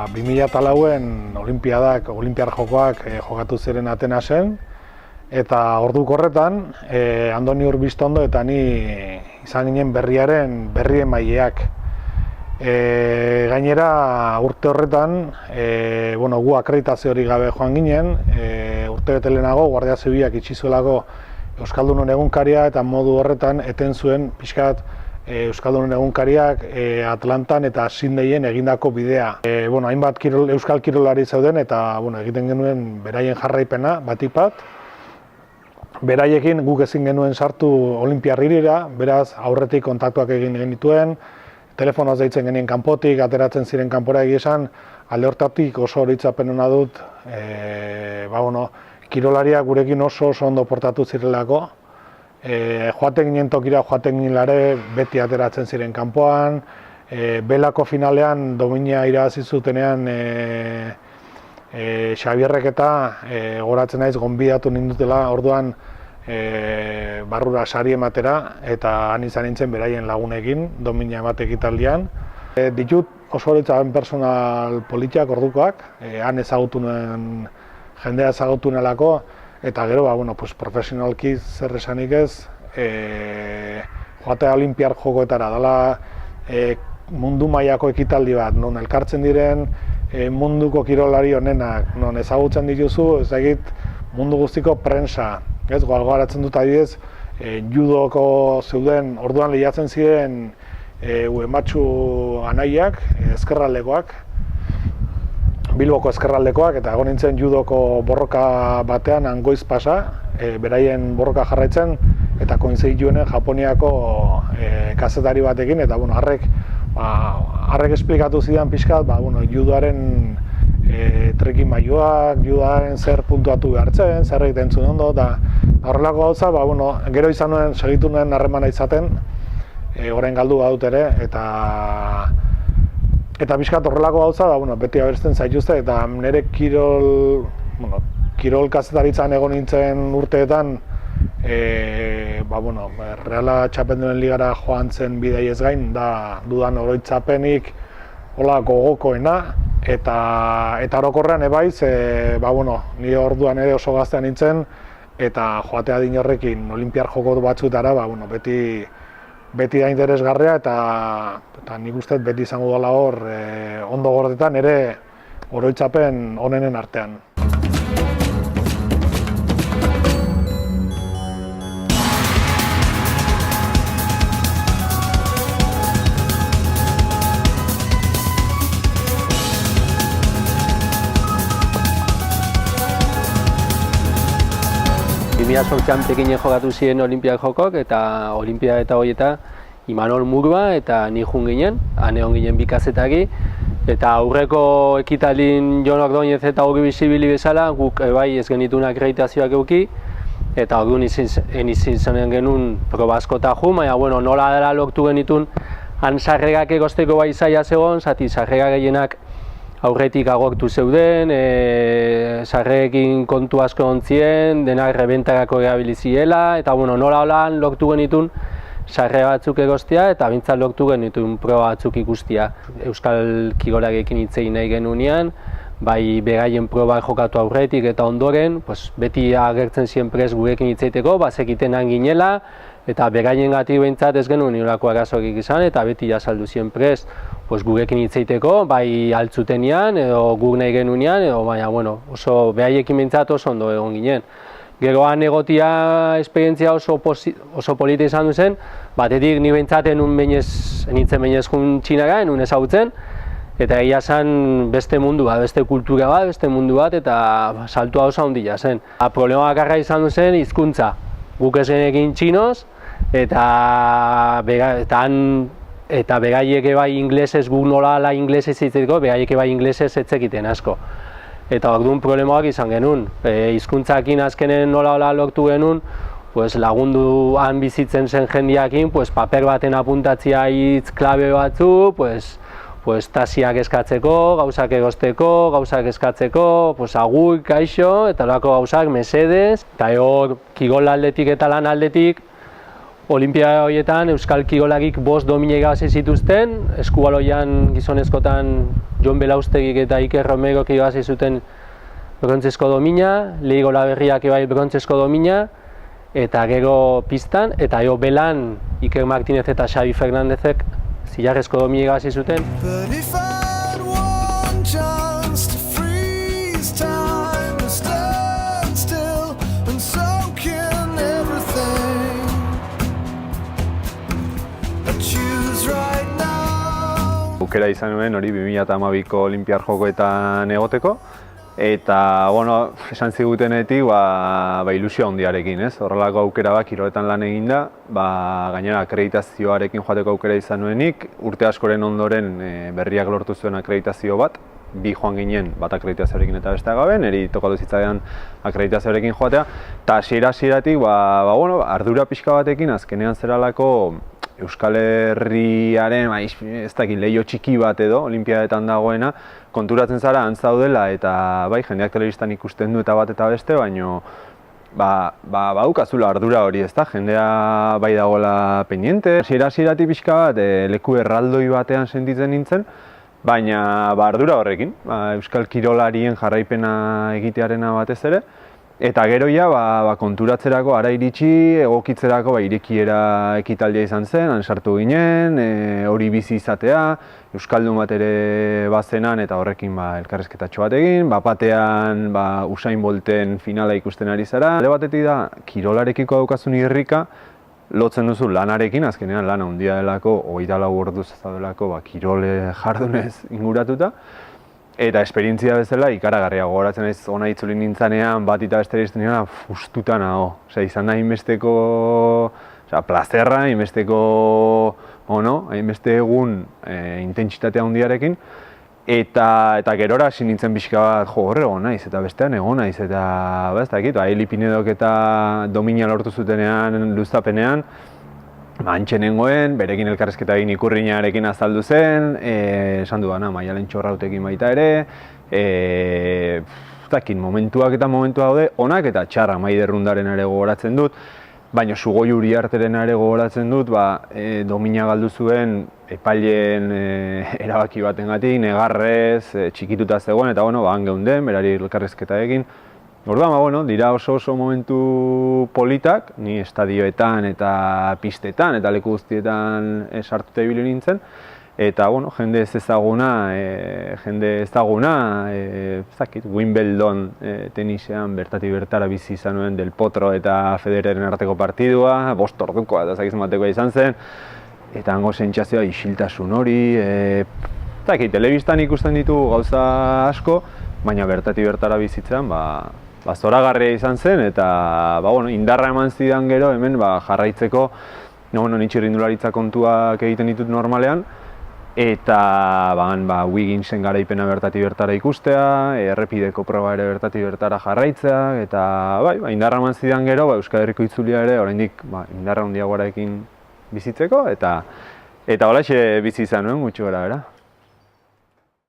2004an Olinpiar Jokoak jokatu ziren Atenasen, eta orduko horretan Andoni Urbistondo eta ni izan ginen berrien maileak. Gainera urte horretan, gu akreditazio hori gabe joan ginen, urte bete lehenago Guardia Zibilak itxi zuelako Euskaldunon egunkaria eta modu horretan eten zuen pixkat Euskaldunon egunkariak Atlantan eta Sydneyen egindako bidea. Hainbat euskal kirolari zeuden eta egiten genuen beraien jarraipena batik bat. Beraiekin guk ezin genuen sartu Olinpiar hirira, beraz aurretik kontaktuak egin genituen, telefonoz deitzen genien kanpotik, ateratzen ziren kanpora egia esan, alde hortatik oso horitzapen hona dut, kirolariak gurekin oso ondo portatu zirelako. Joaten ginen tokira, joaten ginelare, beti ateratzen ziren kanpoan, belako finalean domina irabazi zutenean Xabierrek eta goratzen naiz gonbidatu nindutela orduan barrura sari ematera eta han izan nintzen beraien lagunekin domina emate ekitaldian. Ditut oso horitzapen personal politiak ordukoak, han ezagutu nuen jendea ezagutu nelako, eta gero, profesionalki zer esanik ez, joatea Olinpiar Jokoetara dela mundu mailako ekitaldi bat, non elkartzen diren munduko kirolari honenak, non ezagutzen dituzu, ez dakit mundu guztiko prensa. Ez, gogoratzen dut adibidez, judoko zeuden, orduan lehiatzen ziren Uematsu anaiak, ezkerraldekoak, Bilboko ezkerraldekoak, eta egon nintzen judoko borroka batean Angoiz pasa, beraien borroka jarraitzen, eta koinziduen Japoniako kazetari batekin, eta harrek esplikatu zidan pixkat, judoaren trekin maioak, judoaren zer puntuatu behartzen, zer egiten zuen ondo, eta horrelako gauza, gero izan nuen, segitu nuen harremana izaten, orain galdu badut ere, eta pixkat horrelako gauza, beti abertzen zaituzte, eta nire kirol kazetaritzan egon nintzen urteetan, Reala Txapeldunen Ligara joan zen bidei ez gain, da dudan oroitzapenik gogokoena, eta orokorrean ebaiz, ni orduan ere oso gaztean nintzen, eta joatea din horrekin Olinpiar Joko batzutara, beti da interesgarria, eta nik uste beti izango dela hor ondo gordetan ere oroitzapen onenen artean. 2008an Pekinen jokatu ziren Olinpiar Jokok, eta Olinpiada hoieta Imanol Murua eta ni jun ginen, han egon ginen bi kazetari, eta aurreko ekitaldin Jon Ordoinez eta Uri Bizibili bezala, guk bai ez genituen akreditazioak eduki, eta orduan izan genuen proba askota ju, baina nola dela lortu genituen han sarrerak egosteko bai zaila zegoen, zati sarrera gehienak aurretik agortu zeuden, sarrerekin kontu asko ontzien, denak rebentarako erabiliziela, eta nola lortu genituen sarre batzuk egostea, eta bintzat lortu genituen proba batzuk ikustia. Euskal kirolarekin hitz egin nahi genuenean, bai beraien proba jokatu aurretik eta ondoren, beti agertzen ziren prest gurekin hitz egiteko, bazekiten han ginela, eta beraien gatik behintzat ez genuen inolako arazorik izan, eta beti azaldu ziren prest gurekin hitz egiteko, bai altzutenean, edo guk nahi genuenean, edo baina oso beraiekin behintzat oso ondo egon ginen. Geroan egotia esperientzia oso polita izan duzen, batetik ni behintzat nintzen behinez jun Txinara, enun ezagutzen, eta egia zen beste mundu bat, beste kultura bat, beste mundu bat, eta saltua oso handia zen. Problema bakarra izan duzen hizkuntza. Guk ez genekin txinoz, eta beraiek bai inglesez, guk nola inglesez hitzeteko, beraiek bai inglesez etzekiten asko. Eta orduan problemak izan genuen. Hizkuntzakin azkenen nola lortu genuen, lagundu han bizitzen zen jendiakin, paper baten apuntatzea hitz klabe batzu, tasiak eskatzeko, gauzak egosteko, gauzak eskatzeko, agur, kaixo, eta horako gauzak mesedez. Eta hor, kirol aldetik eta lan aldetik, Olinpiada horietan Euskal kirolagik 5 domina irabazi zituzten, eskubaloian gizonezkotan Jon Belaustegik eta Iker Romerok irabazi zuten brontzezko domina, Leire Olaberriak bai brontzezko domina, eta gero pistan, eta gero belan Iker Martinez eta Xabi Fernandezek zilarrezko domina irabazi zuten. Aukera izan nuen hori 2012ko Olinpiar Jokoetan egoteko, eta bueno, esan zigutenetik ilusio handiarekin, ez? Horrelako aukera kiroletan lan eginda, gainera akreditazioarekin joateko aukera izan nuenik, urte askoren ondoren berriak lortu zuen akreditazio bat, bi joan ginen, bat akreditazioarekin eta bestea gabe, niri tokatu zitzaidan akreditazioarekin joatea, eta hasieratik ardura pixka batekin azkenean zeralako Euskal Herriaren, ez dakit, leiho txiki bat edo, olinpiadetan dagoena, konturatzen zara antzaudela eta jendeak telebistan ikusten du eta bat eta beste, baino badukazula ardura hori, ezta? Jendea bai dagoela pendiente. Hasieratik pixka bat leku erraldoi batean sentitzen nintzen, baina ardura horrekin, Euskal Kirolarien jarraipena egitearena batez ere, eta gero konturatzerako ara iritsi, egokitzerako irekiera ekitaldia izan zen, han sartu ginen, hori bizi izatea, Euskaldun bat ere bazenan eta horrekin elkarrizketatxo bat egin, batean Usain Bolten finala ikusten ari zara. Alde batetik da, kirolarekiko daukazun irrika, lotzen duzu lanarekin, azkenean lana handia delako, 24 orduz ez daudelako, kirole jardunez inguratuta. Eta esperientzia bezala ikaragarria gogoratzen naiz hona itzuli nintzanean, bat eta beste iristen niola, fustuta nago. Izan da hainbesteko plazerra, hainbeste egun intentsitatea handiarekin. Eta gerora hasi nintzen pixka bat, horre egon naiz, eta bestean egon naiz, eta ez dakit, Eli Pinedok eta domina lortu zutenean, luztapenean, antxe nengoen, berekin elkarrezketa egin Ikurrinarekin azaldu zen, esan du Maialen Txorrautekin baita ere, momentuak eta momentua daude, onak eta txarra Maider Rundaren ere gogoratzen dut, baina Sugoi Uriarteren ere gogoratzen dut, domina galdu zuen epaileen erabaki batengatik, negarrez, txikituta zegoen, eta han geunden, berari elkarrezketa egin. Orduan, dira oso momentu politak, ni estadioetan eta pistetan eta leku guztietan sartuta ibili nintzen. Eta, jende ezaguna, Wimbledon tenisean bertatik bertara bizi izan nuen Del Potro eta Federeren arteko partidua, 5 ordukoa eta zakizen batekoa izan zen. Eta hango sentsazioa isiltasun hori, telebistan ikusten ditugu gauza asko, baina bertatik bertara bizitzean, zoragarria izan zen, eta indarra eman zidan gero hemen jarraitzeko, ni txirrindularitza kontuak egiten ditut normalean, eta Wigginsen garaipena bertatik bertara ikustea, errepideko proba ere bertatik bertara jarraitzea, eta indarra eman zidan gero, Euskal Herriko itzulia ere, oraindik indarra handiagoarekin bizitzeko, eta holaxe bizi izan nuen, gutxi gara bera.